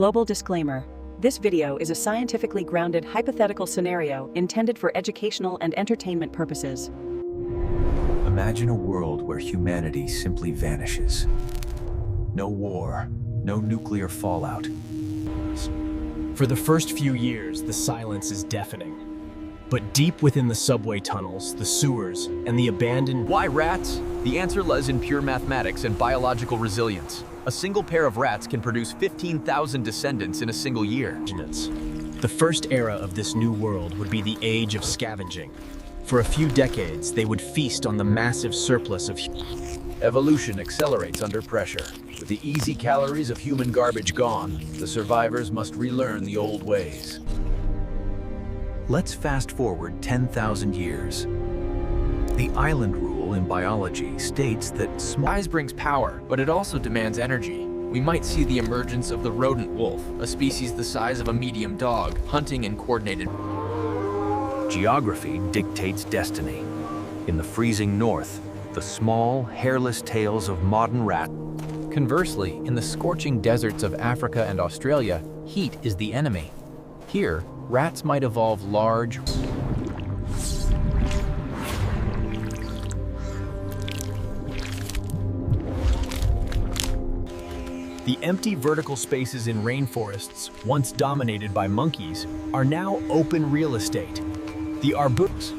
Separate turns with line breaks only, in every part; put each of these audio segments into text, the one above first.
Global disclaimer. This video is a scientifically grounded hypothetical scenario intended for educational and entertainment purposes.
Imagine a world where humanity simply vanishes. No war, no nuclear fallout.
For the first few years, the silence is deafening. But deep within the subway tunnels, the sewers, and the abandoned—
Why rats? The answer lies in pure mathematics and biological resilience. A single pair of rats can produce 15,000 descendants in a single year.
The first era of this new world would be the Age of Scavenging. For a few decades, they would feast on the massive surplus of—
Evolution accelerates under pressure. With the easy calories of human garbage gone, the survivors must relearn the old ways.
Let's fast forward 10,000 years. The island rule in biology states that
Size brings power, but it also demands energy. We might see the emergence of the rodent wolf, a species the size of a medium dog, hunting in coordinated.
geography dictates destiny. In the freezing north, the small, hairless tails of modern rats.
Conversely, in the scorching deserts of Africa and Australia, heat is the enemy. Here, rats might evolve large.
The empty vertical spaces in rainforests, once dominated by monkeys, are now open real estate. The arbors.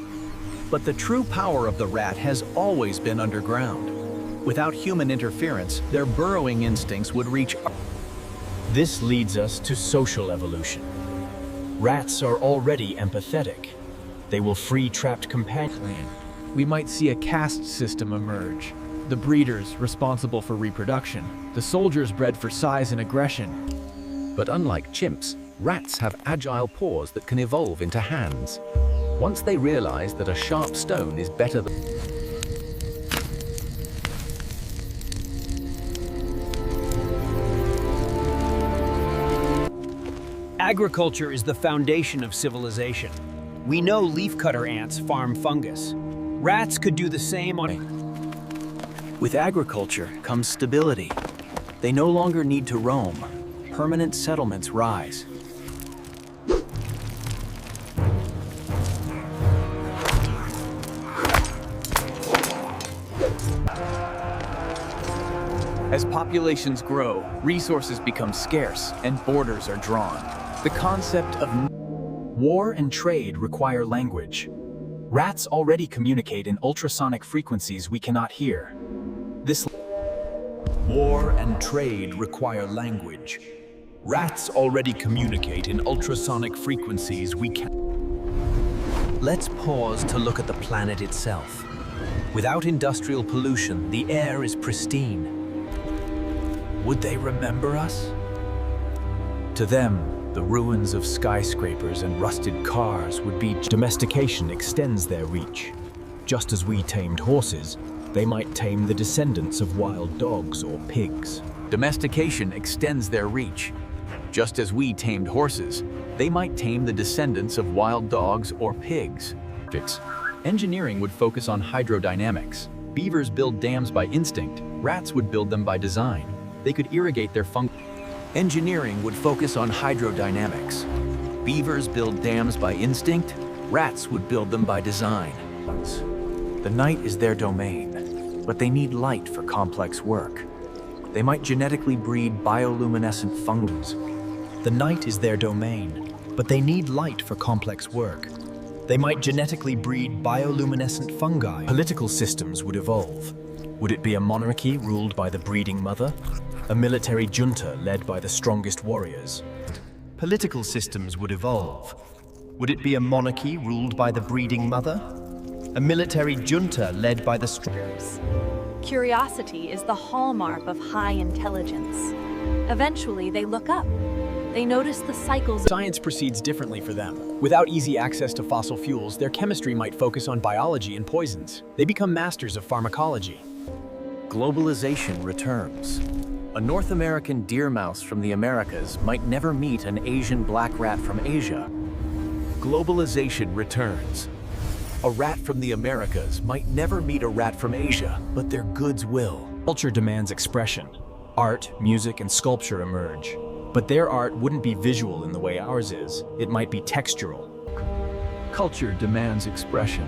But the true power of the rat has always been underground. Without human interference, their burrowing instincts would reach. This leads us to social evolution. Rats are already empathetic. They will free trapped companions.
We might see a caste system emerge. The breeders responsible for reproduction, the soldiers bred for size and aggression. But unlike chimps, rats have agile paws that can evolve into hands. Once they realize that a sharp stone is better than—
Agriculture is the foundation of civilization. We know leafcutter ants farm fungus. Rats could do the same on—
With agriculture comes stability. They no longer need to roam. Permanent settlements rise.
As populations grow, resources become scarce and borders are drawn. The concept of
War and trade require language. Rats already communicate in ultrasonic frequencies we cannot hear. War and trade require language. Rats already communicate in ultrasonic frequencies we can.
Let's pause to look at the planet itself. Without industrial pollution, the air is pristine. Would they remember us? To them, the ruins of skyscrapers and rusted cars would be—
Domestication extends their reach. Just as we tamed horses, they might tame the descendants of wild dogs or pigs.
Domestication extends their reach. Just as we tamed horses, they might tame the descendants of wild dogs or pigs. Engineering would focus on hydrodynamics. Beavers build dams by instinct. Rats would build them by design. They could irrigate their
Engineering would focus on hydrodynamics. Beavers build dams by instinct. Rats would build them by design. The night is their domain, but they need light for complex work. They might genetically breed bioluminescent fungus.
The night is their domain, but they need light for complex work. They might genetically breed bioluminescent fungi. Political systems would evolve. Would it be a monarchy ruled by the breeding mother? A military junta led by the strongest warriors? Political systems would evolve. Would it be a monarchy ruled by the breeding mother? A military junta led by the strongest?
Curiosity is the hallmark of high intelligence. Eventually, they look up. They notice the cycles.
Science proceeds differently for them. Without easy access to fossil fuels, their chemistry might focus on biology and poisons. They become masters of pharmacology.
Globalization returns. A North American deer mouse from the Americas might never meet an Asian black rat from Asia. Globalization returns. A rat from the Americas might never meet a rat from Asia, but their goods will.
Culture demands expression. Art, music, and sculpture emerge. But their art wouldn't be visual in the way ours is. It might be textural.
Culture demands expression.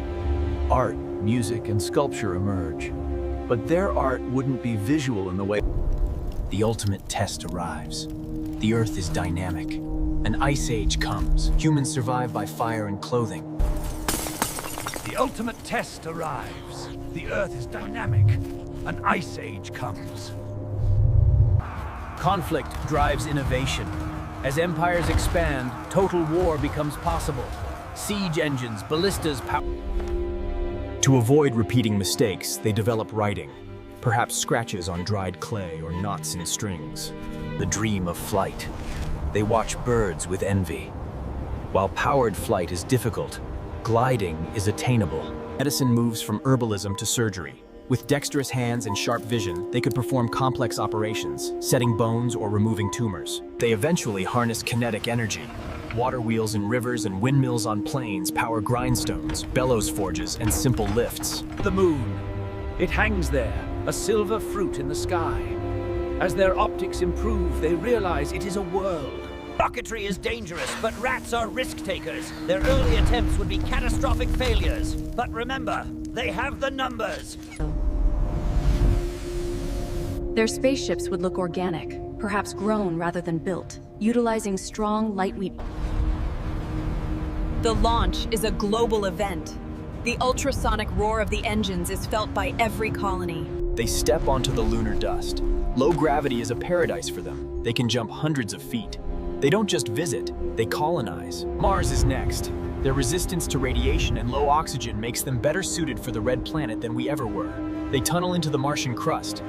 Art, music, and sculpture emerge. But their art wouldn't be visual in the way...
The ultimate test arrives. The Earth is dynamic. An ice age comes. Humans survive by fire and clothing.
The ultimate test arrives. The Earth is dynamic. An ice age comes.
Conflict drives innovation. As empires expand, total war becomes possible. Siege engines, ballistas,
To avoid repeating mistakes, they develop writing. Perhaps scratches on dried clay or knots in strings.
The dream of flight. They watch birds with envy. While powered flight is difficult, gliding is attainable.
Medicine moves from herbalism to surgery. With dexterous hands and sharp vision, they could perform complex operations, setting bones or removing tumors. They eventually harness kinetic energy. Water wheels in rivers and windmills on plains power grindstones, bellows forges, and simple lifts.
the moon. It hangs there, a silver fruit in the sky. As their optics improve, they realize it is a world. Rocketry is dangerous, but rats are risk-takers. Their early attempts would be catastrophic failures. But remember, they have the numbers.
Their spaceships would look organic, perhaps grown rather than built, utilizing strong, lightweight... The launch is a global event. The ultrasonic roar of the engines is felt by every colony.
They step onto the lunar dust. Low gravity is a paradise for them. They can jump hundreds of feet. They don't just visit, they colonize. Mars is next. Their resistance to radiation and low oxygen makes them better suited for the red planet than we ever were. They tunnel into the Martian crust.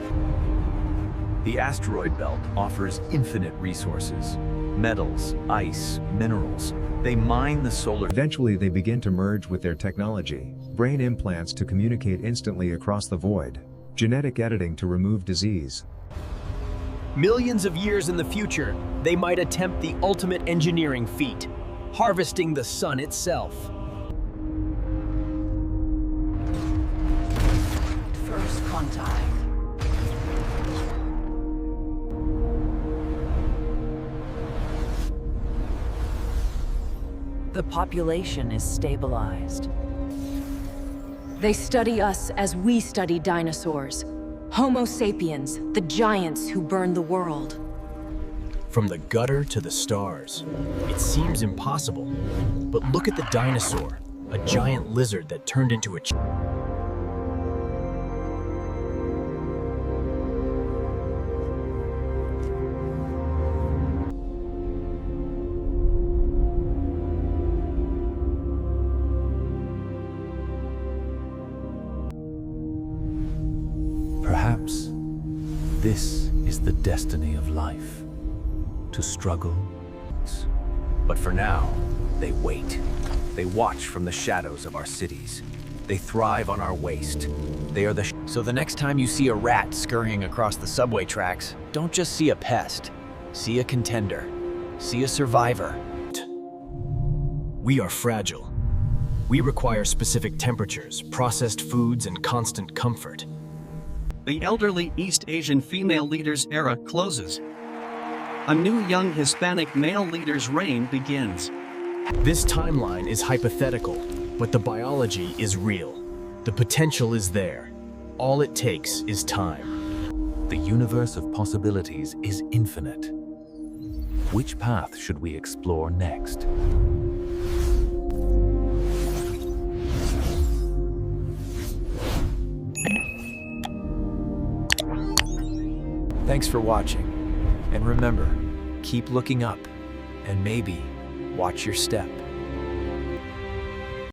The asteroid belt offers infinite resources. Metals, ice, minerals. They mine the solar...
Eventually they begin to merge with their technology. Brain implants to communicate instantly across the void. Genetic editing to remove disease.
Millions of years in the future, they might attempt the ultimate engineering feat, harvesting the sun itself.
First contact. The population is stabilized.
They study us as we study dinosaurs. Homo sapiens, the giants who burned the world.
From the gutter to the stars. It seems impossible. But look at the dinosaur, a giant lizard that turned into a...
Perhaps this is the destiny of life. To struggle. But for now, they wait. They watch from the shadows of our cities. They thrive on our waste. They are the...
So the next time you see a rat scurrying across the subway tracks, don't just see a pest. See a contender. See a survivor.
We are fragile. We require specific temperatures, processed foods, and constant comfort.
The elderly East Asian female leader's era closes. A new young Hispanic male leader's reign begins.
This timeline is hypothetical, but the biology is real. The potential is there. All it takes is time.
The universe of possibilities is infinite. Which path should we explore next?
Thanks for watching. And remember, keep looking up and maybe watch your step.